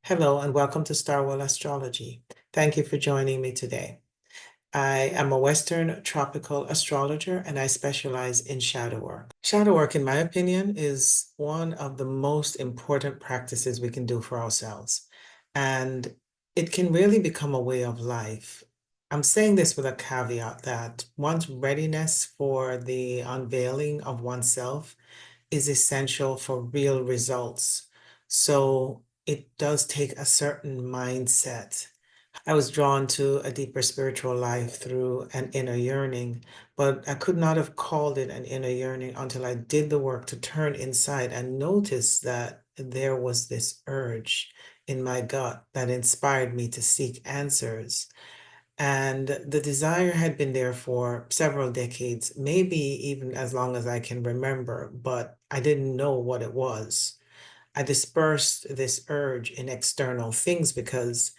Hello and welcome to Starwell Astrology. Thank you for joining me today. I am a Western tropical astrologer and I specialize in shadow work. Shadow work, in my opinion, is one of the most important practices we can do for ourselves. And it can really become a way of life. I'm saying this with a caveat that one's readiness for the unveiling of oneself is essential for real results. So it does take a certain mindset. I was drawn to a deeper spiritual life through an inner yearning, but I could not have called it an inner yearning until I did the work to turn inside and notice that there was this urge in my gut that inspired me to seek answers. And the desire had been there for several decades, maybe even as long as I can remember, but I didn't know what it was. I dispersed this urge in external things because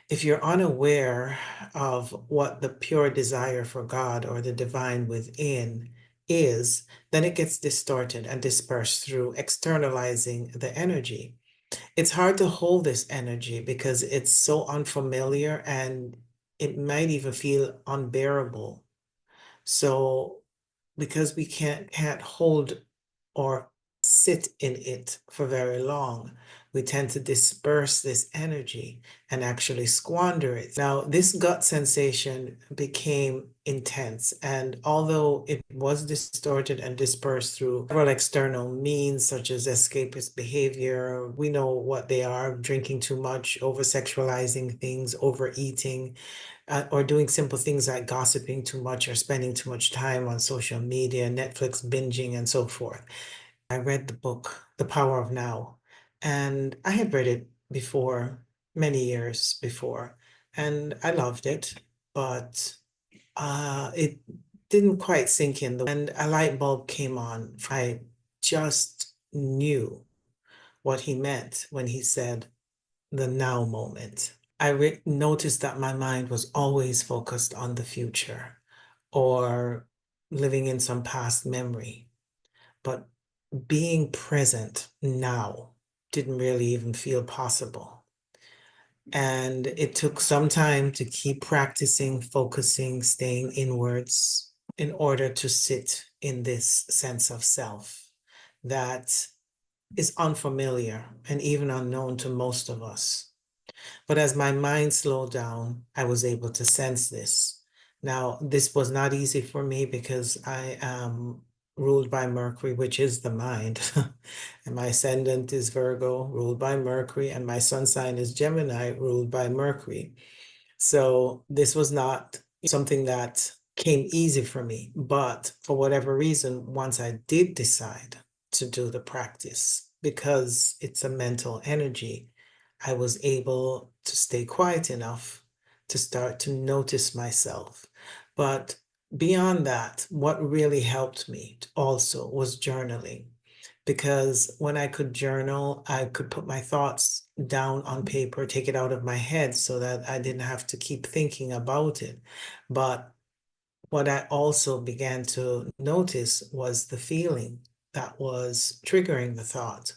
if you're unaware of what the pure desire for God or the divine within is, then it gets distorted and dispersed through externalizing the energy. It's hard to hold this energy because it's so unfamiliar and it might even feel unbearable. So because we can't hold or sit in it for very long, we tend to disperse this energy and actually squander it. Now, this gut sensation became intense, and although it was distorted and dispersed through several external means, such as escapist behavior, we know what they are: drinking too much, over sexualizing things, overeating, or doing simple things like gossiping too much or spending too much time on social media, Netflix binging, and so forth. I read the book, The Power of Now, and I had read it before, many years before, and I loved it, but it didn't quite sink in. And a light bulb came on. I just knew what he meant when he said the now moment. I noticed that my mind was always focused on the future or living in some past memory, but being present now didn't really even feel possible. And it took some time to keep practicing, focusing, staying inwards in order to sit in this sense of self that is unfamiliar and even unknown to most of us. But as my mind slowed down, I was able to sense this. Now, this was not easy for me because I am ruled by Mercury, which is the mind. And my ascendant is Virgo, ruled by Mercury, and my sun sign is Gemini, ruled by Mercury. So this was not something that came easy for me. But for whatever reason, once I did decide to do the practice, because it's a mental energy, I was able to stay quiet enough to start to notice myself. But beyond that, what really helped me also was journaling. Because when I could journal, I could put my thoughts down on paper, take it out of my head so that I didn't have to keep thinking about it. But what I also began to notice was the feeling that was triggering the thought.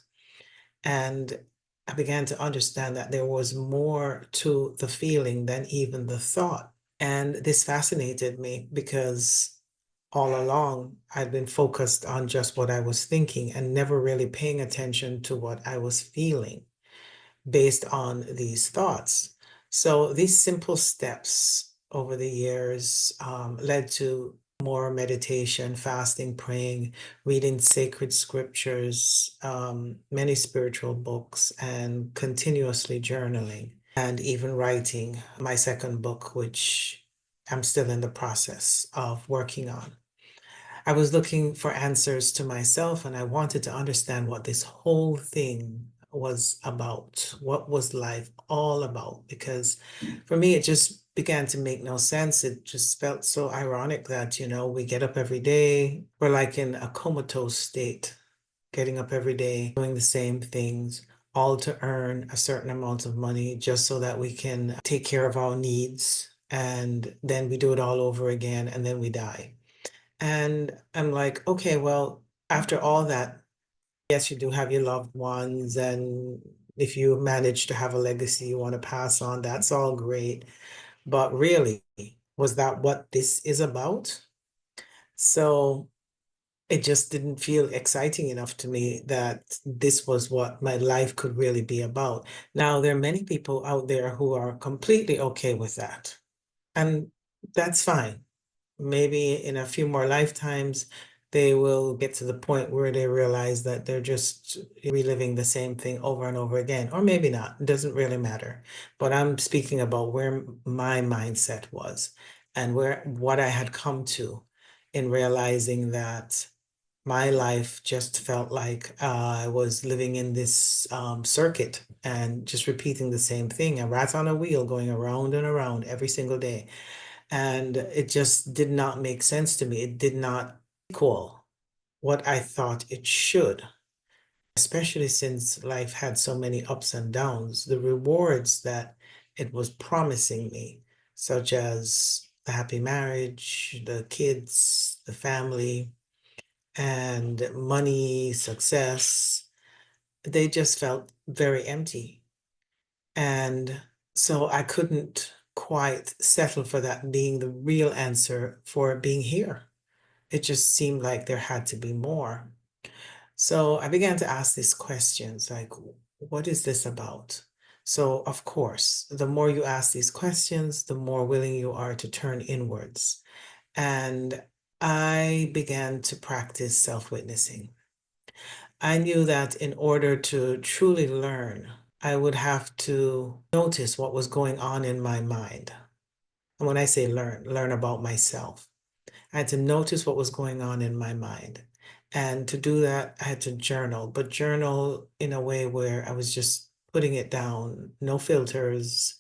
And I began to understand that there was more to the feeling than even the thought. And this fascinated me because all along I'd been focused on just what I was thinking and never really paying attention to what I was feeling based on these thoughts. So these simple steps over the years led to more meditation, fasting, praying, reading sacred scriptures, many spiritual books, and continuously journaling, and even writing my second book, which I'm still in the process of working on. I was looking for answers to myself and I wanted to understand what this whole thing was about. What was life all about? Because for me, it just began to make no sense. It just felt so ironic that, we get up every day, we're like in a comatose state, getting up every day, doing the same things, all to earn a certain amount of money just so that we can take care of our needs. And then we do it all over again and then we die. And I'm like, okay, well, after all that, yes, you do have your loved ones and If you manage to have a legacy you want to pass on, that's all great. But really, was that what this is about? So it just didn't feel exciting enough to me that this was what my life could really be about. Now, there are many people out there who are completely okay with that, and that's fine. Maybe in a few more lifetimes, they will get to the point where they realize that they're just reliving the same thing over and over again, or maybe not. It doesn't really matter. But I'm speaking about where my mindset was and where what I had come to in realizing that my life just felt like I was living in this circuit and just repeating the same thing, a rat on a wheel going around and around every single day. And it just did not make sense to me. It did not equal what I thought it should, especially since life had so many ups and downs. The rewards that it was promising me, such as the happy marriage, the kids, the family, and money, success, they just felt very empty. And so I couldn't quite settle for that being the real answer for being here. It just seemed like there had to be more. So I began to ask these questions like, what is this about? So, of course, the more you ask these questions, the more willing you are to turn inwards. And I began to practice self witnessing. I knew that in order to truly learn, I would have to notice what was going on in my mind. And when I say learn, learn about myself. I had to notice what was going on in my mind. And to do that, I had to journal, but journal in a way where I was just putting it down, no filters,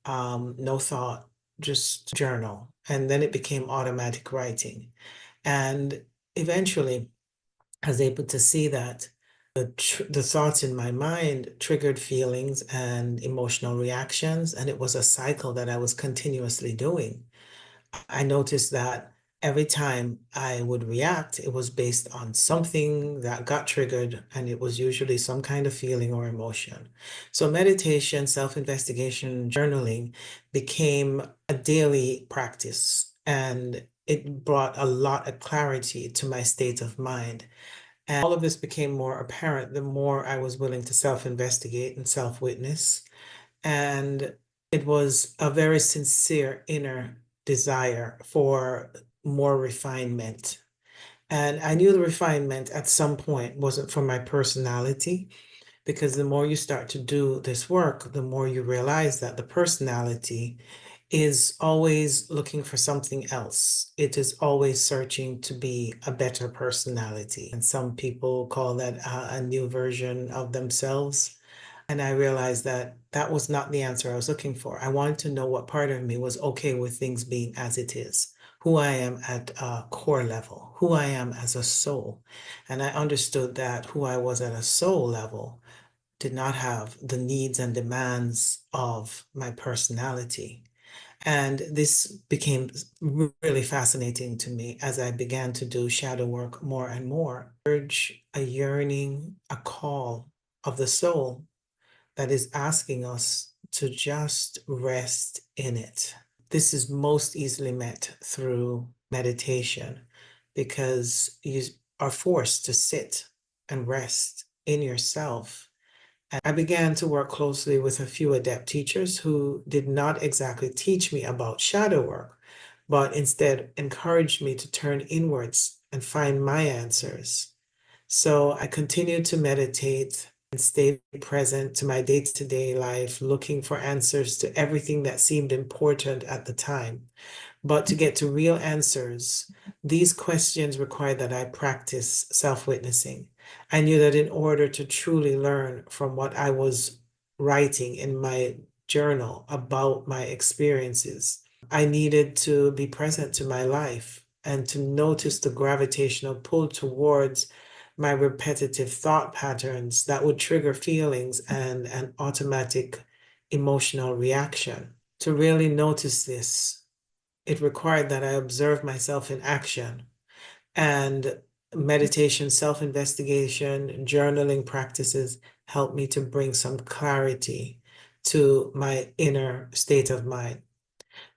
no thought, just journal. And then it became automatic writing. And eventually, I was able to see that the thoughts in my mind triggered feelings and emotional reactions, and it was a cycle that I was continuously doing. I noticed that every time I would react, it was based on something that got triggered, and it was usually some kind of feeling or emotion. So, meditation, self investigation, journaling became a daily practice, and it brought a lot of clarity to my state of mind. And all of this became more apparent the more I was willing to self investigate and self witness. And it was a very sincere inner desire for more refinement. And I knew the refinement at some point wasn't for my personality, because the more you start to do this work, the more you realize that the personality is always looking for something else. It is always searching to be a better personality. And some people call that a new version of themselves. And I realized that that was not the answer I was looking for. I wanted to know what part of me was okay with things being as it is, who I am at a core level, who I am as a soul. And I understood that who I was at a soul level did not have the needs and demands of my personality. And this became really fascinating to me as I began to do shadow work more and more. Urge, a yearning, a call of the soul that is asking us to just rest in it. This is most easily met through meditation because you are forced to sit and rest in yourself. And I began to work closely with a few adept teachers who did not exactly teach me about shadow work, but instead encouraged me to turn inwards and find my answers. So I continued to meditate and stay present to my day-to-day life, looking for answers to everything that seemed important at the time. But to get to real answers, these questions require that I practice self-witnessing. I knew that in order to truly learn from what I was writing in my journal about my experiences, I needed to be present to my life and to notice the gravitational pull towards my repetitive thought patterns that would trigger feelings and an automatic emotional reaction. To really notice this, it required that I observe myself in action, and meditation, self investigation, journaling practices helped me to bring some clarity to my inner state of mind.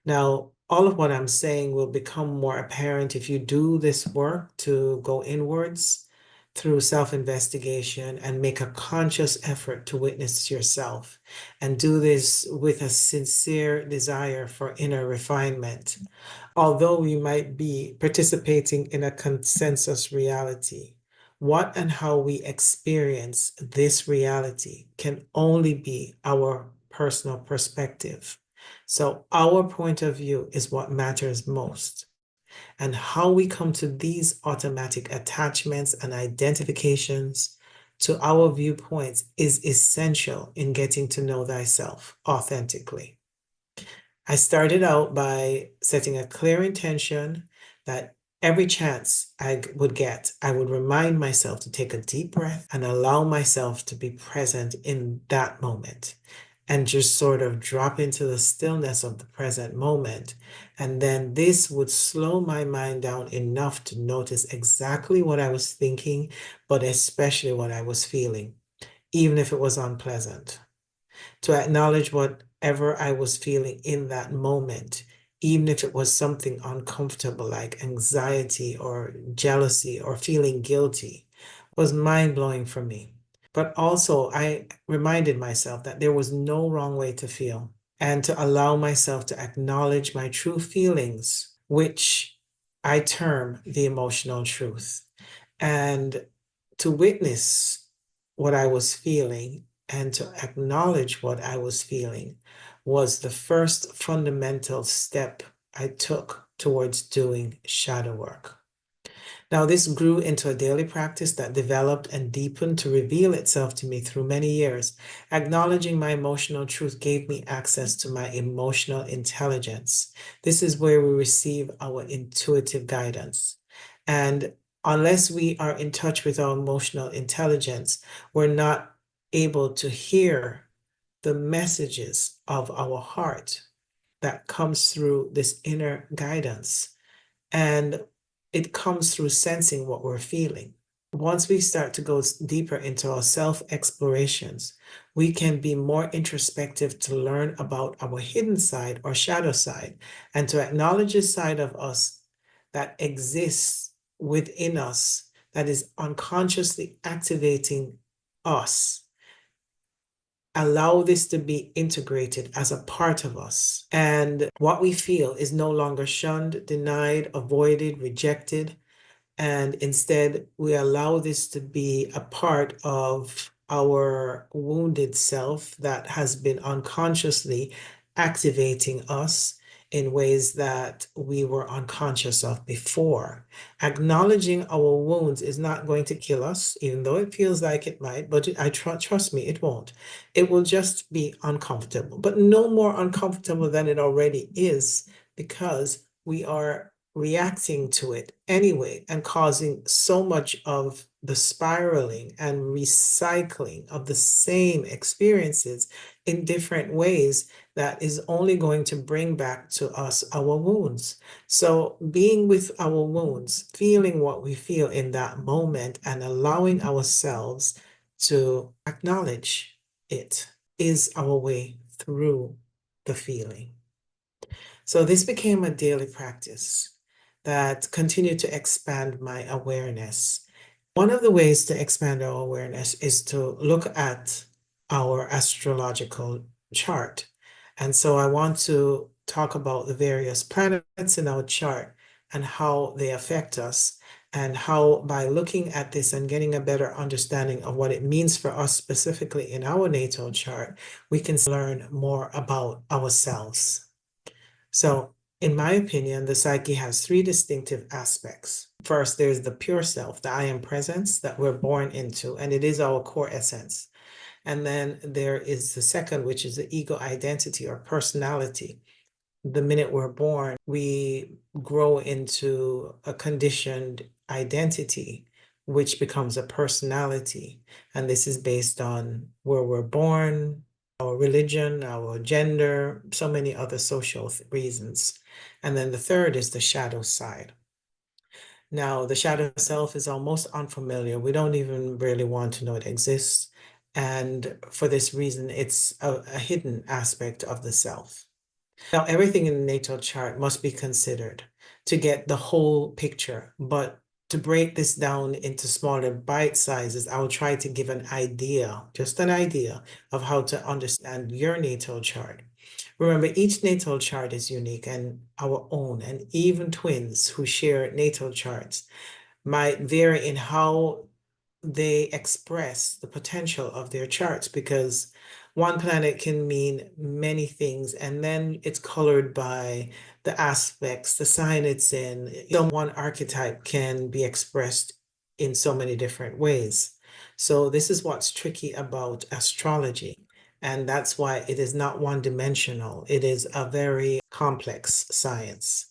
Now, all of what I'm saying will become more apparent if you do this work to go inwards through self-investigation and make a conscious effort to witness yourself, and do this with a sincere desire for inner refinement. Although we might be participating in a consensus reality, what and how we experience this reality can only be our personal perspective. So our point of view is what matters most. And how we come to these automatic attachments and identifications to our viewpoints is essential in getting to know thyself authentically. I started out by setting a clear intention that every chance I would get, I would remind myself to take a deep breath and allow myself to be present in that moment and just sort of drop into the stillness of the present moment. And then this would slow my mind down enough to notice exactly what I was thinking, but especially what I was feeling, even if it was unpleasant. To acknowledge whatever I was feeling in that moment, even if it was something uncomfortable like anxiety or jealousy or feeling guilty, was mind-blowing for me. But also, I reminded myself that there was no wrong way to feel, and to allow myself to acknowledge my true feelings, which I term the emotional truth, and to witness what I was feeling and to acknowledge what I was feeling was the first fundamental step I took towards doing shadow work. Now, this grew into a daily practice that developed and deepened to reveal itself to me through many years. Acknowledging my emotional truth gave me access to my emotional intelligence. This is where we receive our intuitive guidance. And unless we are in touch with our emotional intelligence, we're not able to hear the messages of our heart that comes through this inner guidance. And it comes through sensing what we're feeling. Once we start to go deeper into our self-explorations, we can be more introspective to learn about our hidden side or shadow side, and to acknowledge a side of us that exists within us that is unconsciously activating us. Allow this to be integrated as a part of us. And what we feel is no longer shunned, denied, avoided, rejected. And instead, we allow this to be a part of our wounded self that has been unconsciously activating us in ways that we were unconscious of before. Acknowledging our wounds is not going to kill us, even though it feels like it might, but trust me, it won't. It will just be uncomfortable, but no more uncomfortable than it already is, because we are reacting to it anyway and causing so much of the spiraling and recycling of the same experiences in different ways that is only going to bring back to us our wounds. So being with our wounds, feeling what we feel in that moment and allowing ourselves to acknowledge it is our way through the feeling. So this became a daily practice that continued to expand my awareness. One of the ways to expand our awareness is to look at our astrological chart. And so I want to talk about the various planets in our chart and how they affect us, and how by looking at this and getting a better understanding of what it means for us specifically in our natal chart, we can learn more about ourselves. So, in my opinion, the psyche has three distinctive aspects. First, there's the pure self, the I am presence that we're born into, and it is our core essence. And then there is the second, which is the ego identity or personality. The minute we're born, we grow into a conditioned identity, which becomes a personality. And this is based on where we're born, our religion, our gender, so many other social reasons. And then the third is the shadow side. Now, the shadow self is almost unfamiliar. We don't even really want to know it exists. And for this reason, it's a hidden aspect of the self. Now, everything in the natal chart must be considered to get the whole picture, but to break this down into smaller bite sizes, I will try to give an idea, just an idea of how to understand your natal chart. Remember, each natal chart is unique and our own, and even twins who share natal charts might vary in how they express the potential of their charts, because one planet can mean many things and then it's colored by the aspects, the sign it's in. One archetype can be expressed in so many different ways. So this is what's tricky about astrology. And that's why it is not one-dimensional. It is a very complex science.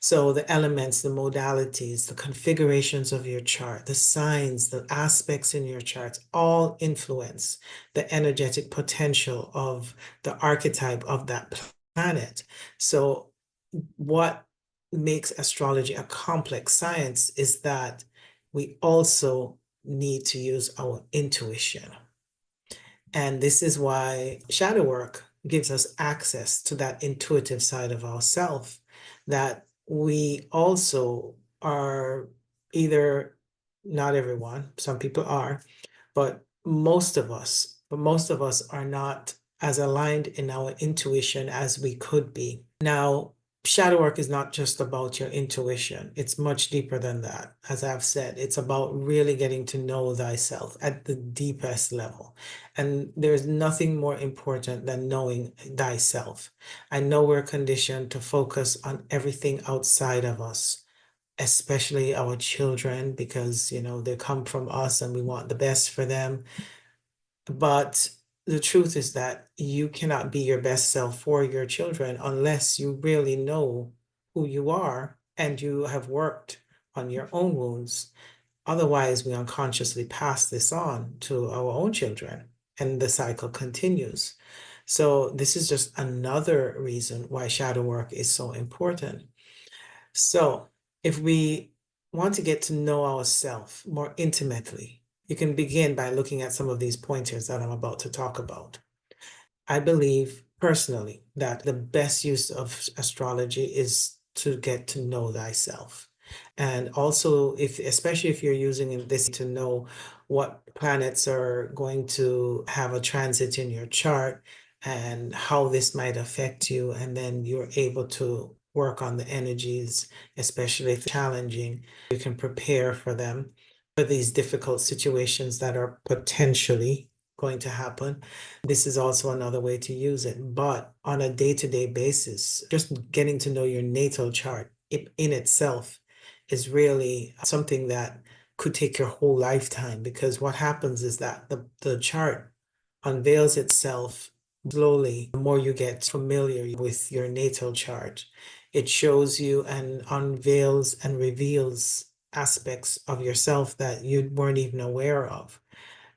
So the elements, the modalities, the configurations of your chart, the signs, the aspects in your charts all influence the energetic potential of the archetype of that planet. So what makes astrology a complex science is that we also need to use our intuition. And this is why shadow work gives us access to that intuitive side of ourself that we also are either, not everyone, some people are, but most of us are not as aligned in our intuition as we could be. Now, shadow work is not just about your intuition. It's much deeper than that. As I've said, it's about really getting to know thyself at the deepest level. And there's nothing more important than knowing thyself. I know we're conditioned to focus on everything outside of us, especially our children, because, they come from us and we want the best for them. But the truth is that you cannot be your best self for your children unless you really know who you are and you have worked on your own wounds. Otherwise, we unconsciously pass this on to our own children and the cycle continues. So this is just another reason why shadow work is so important. So if we want to get to know ourselves more intimately, you can begin by looking at some of these pointers that I'm about to talk about. I believe personally that the best use of astrology is to get to know thyself. And also, especially if you're using this to know what planets are going to have a transit in your chart and how this might affect you, and then you're able to work on the energies, especially if challenging, you can prepare for them, for these difficult situations that are potentially going to happen. This is also another way to use it. But on a day-to-day basis, just getting to know your natal chart in itself is really something that could take your whole lifetime, because what happens is that the chart unveils itself slowly. The more you get familiar with your natal chart, it shows you and unveils and reveals aspects of yourself that you weren't even aware of.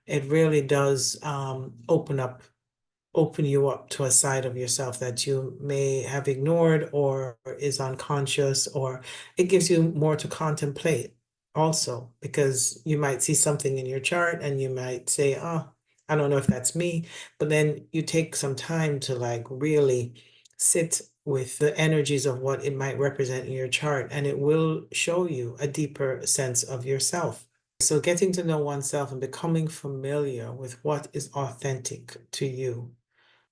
It really does open you up to a side of yourself that you may have ignored or is unconscious, or it gives you more to contemplate also, because you might see something in your chart and you might say, oh, I don't know if that's me, but then you take some time to really sit with the energies of what it might represent in your chart, and it will show you a deeper sense of yourself. So getting to know oneself and becoming familiar with what is authentic to you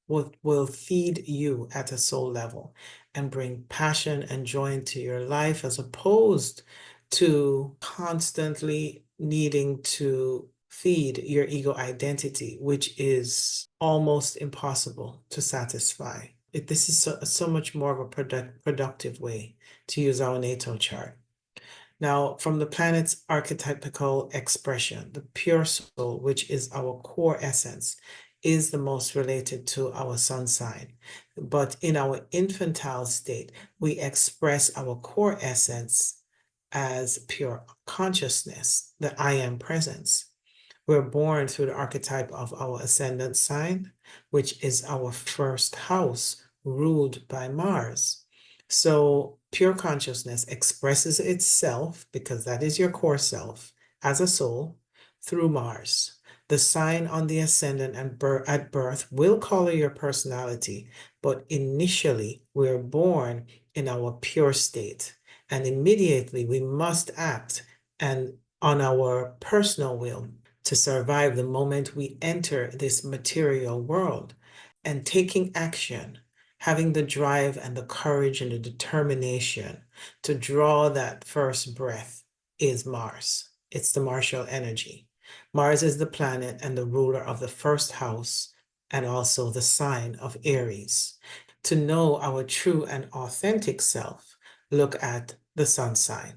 will feed you at a soul level and bring passion and joy into your life, as opposed to constantly needing to feed your ego identity, which is almost impossible to satisfy. This is so much more of a productive way to use our natal chart. Now, from the planet's archetypical expression, the pure soul, which is our core essence, is the most related to our sun sign. But in our infantile state, we express our core essence as pure consciousness, the I am presence. We're born through the archetype of our ascendant sign, which is our first house, ruled by Mars. So pure consciousness expresses itself, because that is your core self, as a soul, through Mars. The sign on the ascendant and at birth will color your personality, but initially we're born in our pure state, and immediately we must act and on our personal will to survive the moment we enter this material world. And taking action, having the drive and the courage and the determination to draw that first breath is Mars. It's the martial energy. Mars is the planet and the ruler of the first house and also the sign of Aries. To know our true and authentic self, look at the sun sign.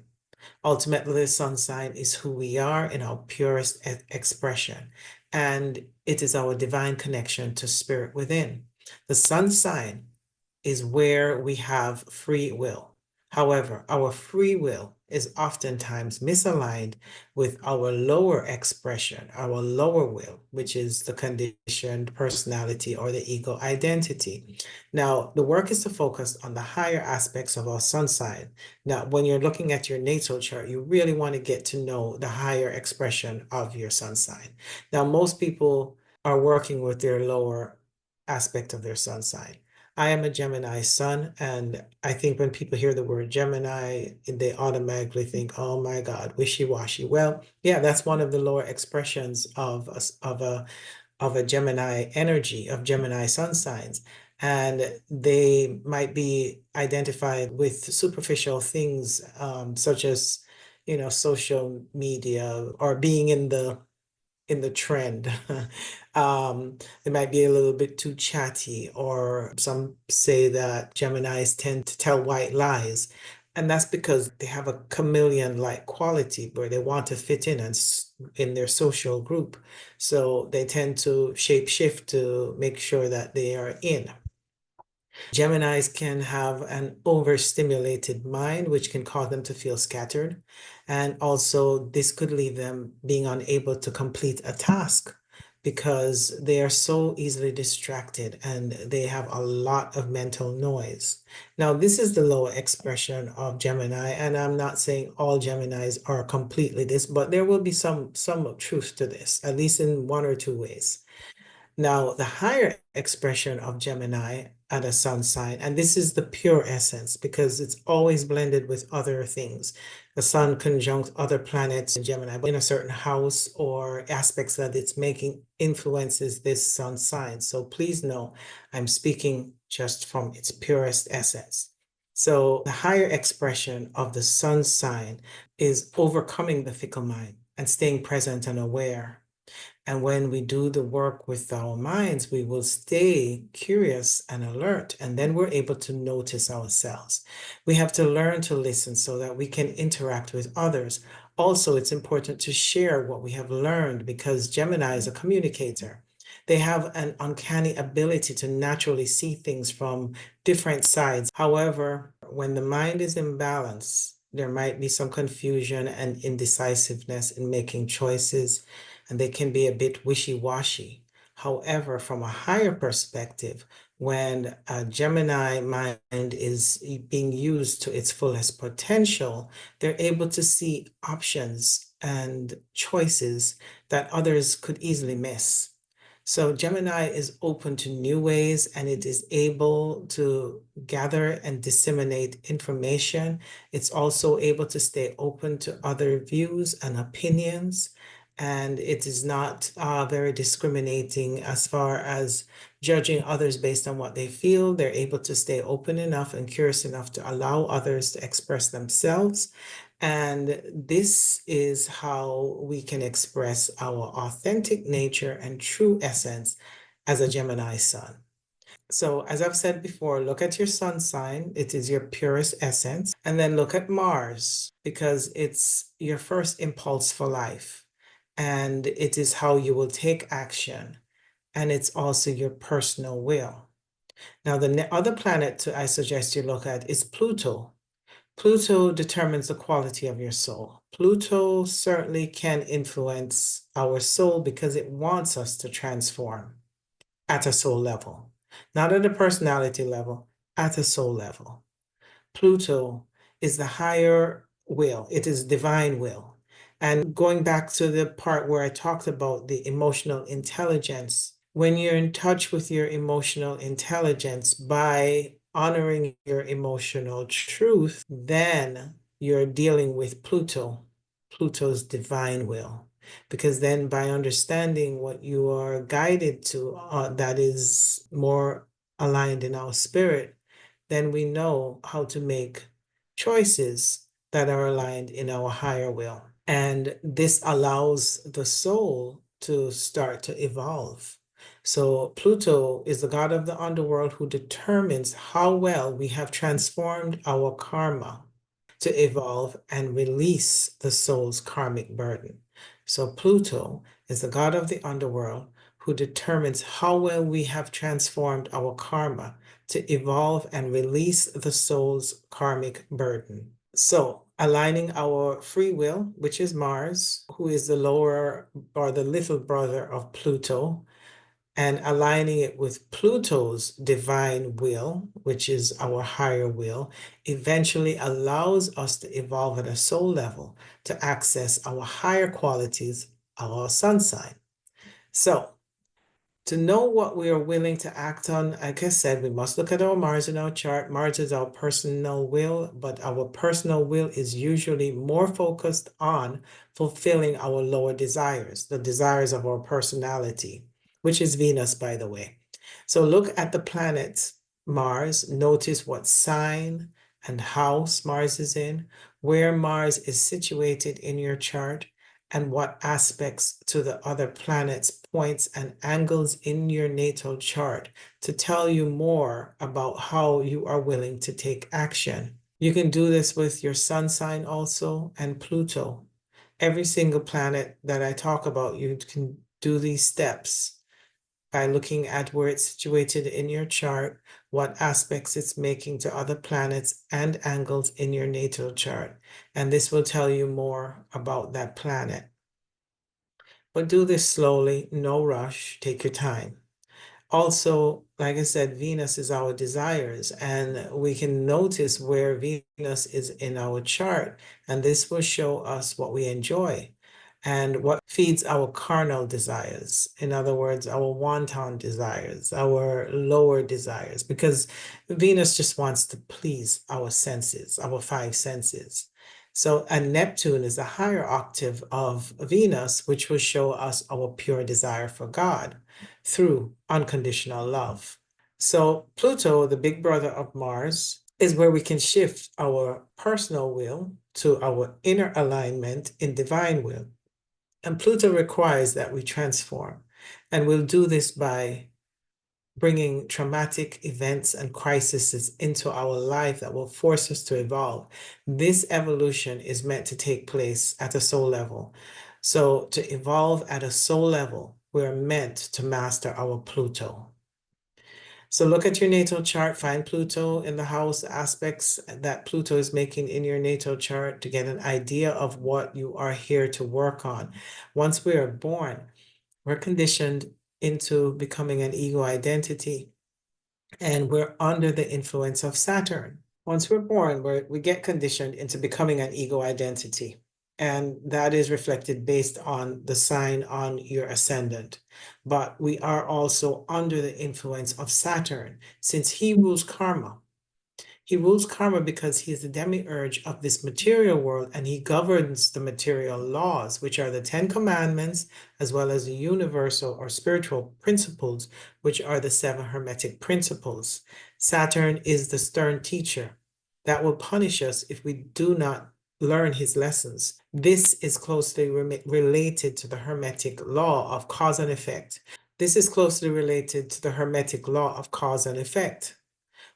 Ultimately, the sun sign is who we are in our purest expression, and it is our divine connection to spirit within. The sun sign is where we have free will. However, our free will is oftentimes misaligned with our lower expression, our lower will, which is the conditioned personality or the ego identity. Now, the work is to focus on the higher aspects of our sun sign. Now, when you're looking at your natal chart, you really want to get to know the higher expression of your sun sign. Now, most people are working with their lower aspect of their sun sign. I am a Gemini sun, and I think when people hear the word Gemini, they automatically think, oh my God, wishy-washy. Well, yeah, that's one of the lower expressions of a Gemini energy, of Gemini sun signs. And they might be identified with superficial things, such as, social media or being in the trend. They might be a little bit too chatty, or some say that Geminis tend to tell white lies. And that's because they have a chameleon-like quality where they want to fit in and in their social group. So they tend to shape shift to make sure that they are in. Geminis can have an overstimulated mind, which can cause them to feel scattered. And also, this could leave them being unable to complete a task because they are so easily distracted and they have a lot of mental noise. Now, this is the lower expression of Gemini, and I'm not saying all Geminis are completely this, but there will be some truth to this, at least in one or two ways. Now, the higher expression of Gemini at a sun sign, and this is the pure essence because it's always blended with other things. The sun conjunct other planets in Gemini, but in a certain house or aspects that it's making influences this sun sign. So please know I'm speaking just from its purest essence. So the higher expression of the sun sign is overcoming the fickle mind and staying present and aware. And when we do the work with our minds, we will stay curious and alert, and then we're able to notice ourselves. We have to learn to listen so that we can interact with others. Also, it's important to share what we have learned because Gemini is a communicator. They have an uncanny ability to naturally see things from different sides. However, when the mind is in balance, there might be some confusion and indecisiveness in making choices, and they can be a bit wishy-washy. However, from a higher perspective, when a Gemini mind is being used to its fullest potential, they're able to see options and choices that others could easily miss. So Gemini is open to new ways, and it is able to gather and disseminate information. It's also able to stay open to other views and opinions, and it is not very discriminating as far as judging others based on what they feel. They're able to stay open enough and curious enough to allow others to express themselves. And this is how we can express our authentic nature and true essence as a Gemini sun. So as I've said before, look at your sun sign. It is your purest essence. And then look at Mars because it's your first impulse for life. And it is how you will take action. And it's also your personal will. Now, the other planet I suggest you look at is Pluto. Pluto determines the quality of your soul. Pluto certainly can influence our soul because it wants us to transform at a soul level, not at a personality level, at a soul level. Pluto is the higher will. It is divine will. And going back to the part where I talked about the emotional intelligence, when you're in touch with your emotional intelligence by honoring your emotional truth, then you're dealing with Pluto, Pluto's divine will. Because then by understanding what you are guided to, that is more aligned in our spirit, then we know how to make choices that are aligned in our higher will. And this allows the soul to start to evolve. So Pluto is the god of the underworld who determines how well we have transformed our karma to evolve and release the soul's karmic burden. So Pluto is the god of the underworld who determines how well we have transformed our karma to evolve and release the soul's karmic burden. So aligning our free will, which is Mars, who is the lower or the little brother of Pluto, and aligning it with Pluto's divine will, which is our higher will, eventually allows us to evolve at a soul level to access our higher qualities of our sun sign. So, to know what we are willing to act on, like I said, we must look at our Mars in our chart. Mars is our personal will, but our personal will is usually more focused on fulfilling our lower desires, the desires of our personality, which is Venus, by the way. So look at the planet Mars, notice what sign and house Mars is in, where Mars is situated in your chart, and what aspects to the other planets, points, and angles in your natal chart to tell you more about how you are willing to take action. You can do this with your sun sign also and Pluto. Every single planet that I talk about, you can do these steps by looking at where it's situated in your chart, what aspects it's making to other planets and angles in your natal chart. And this will tell you more about that planet. But do this slowly, no rush, take your time. Also, like I said, Venus is our desires, and we can notice where Venus is in our chart, and this will show us what we enjoy and what feeds our carnal desires. In other words, our wanton desires, our lower desires, because Venus just wants to please our senses, our five senses. So, and Neptune is a higher octave of Venus, which will show us our pure desire for God through unconditional love. So Pluto, the big brother of Mars, is where we can shift our personal will to our inner alignment in divine will. And Pluto requires that we transform. And we'll do this by bringing traumatic events and crises into our life that will force us to evolve. This evolution is meant to take place at a soul level. So to evolve at a soul level, we're meant to master our Pluto. So look at your natal chart, find Pluto in the house aspects that Pluto is making in your natal chart to get an idea of what you are here to work on. Once we are born, we're conditioned into becoming an ego identity, and we're under the influence of Saturn. Once we're born, we get conditioned into becoming an ego identity. And that is reflected based on the sign on your ascendant. But we are also under the influence of Saturn, since he rules karma. He rules karma because he is the demiurge of this material world, and he governs the material laws, which are the 10 Commandments, as well as the universal or spiritual principles, which are the 7 Hermetic principles. Saturn is the stern teacher that will punish us if we do not learn his lessons. This is closely related to the Hermetic law of cause and effect. This is closely related to the Hermetic law of cause and effect.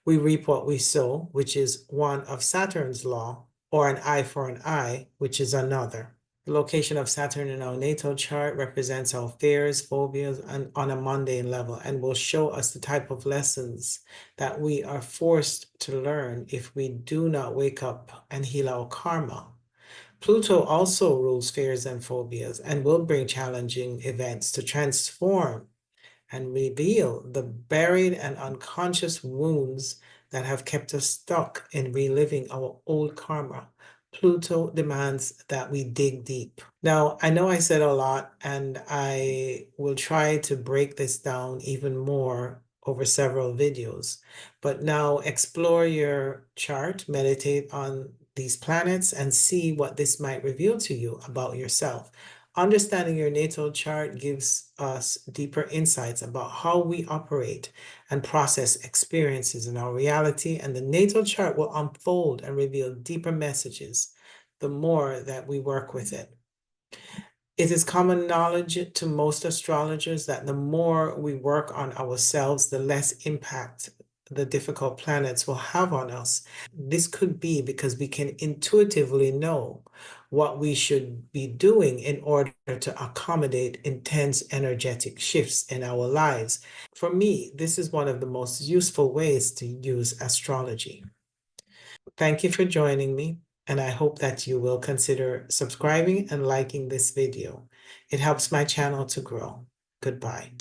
We reap what we sow, which is one of Saturn's law, or an eye for an eye, which is another. The location of Saturn in our natal chart represents our fears, phobias, and on a mundane level, and will show us the type of lessons that we are forced to learn if we do not wake up and heal our karma. Pluto also rules fears and phobias and will bring challenging events to transform and reveal the buried and unconscious wounds that have kept us stuck in reliving our old karma, Pluto demands that we dig deep. Now, I know I said a lot, and I will try to break this down even more over several videos. But now explore your chart, meditate on these planets, and see what this might reveal to you about yourself. Understanding your natal chart gives us deeper insights about how we operate and process experiences in our reality, and the natal chart will unfold and reveal deeper messages the more that we work with it. It is common knowledge to most astrologers that the more we work on ourselves, the less impact the difficult planets will have on us. This could be because we can intuitively know what we should be doing in order to accommodate intense energetic shifts in our lives. For me, this is one of the most useful ways to use astrology. Thank you for joining me, and I hope that you will consider subscribing and liking this video. It helps my channel to grow. Goodbye.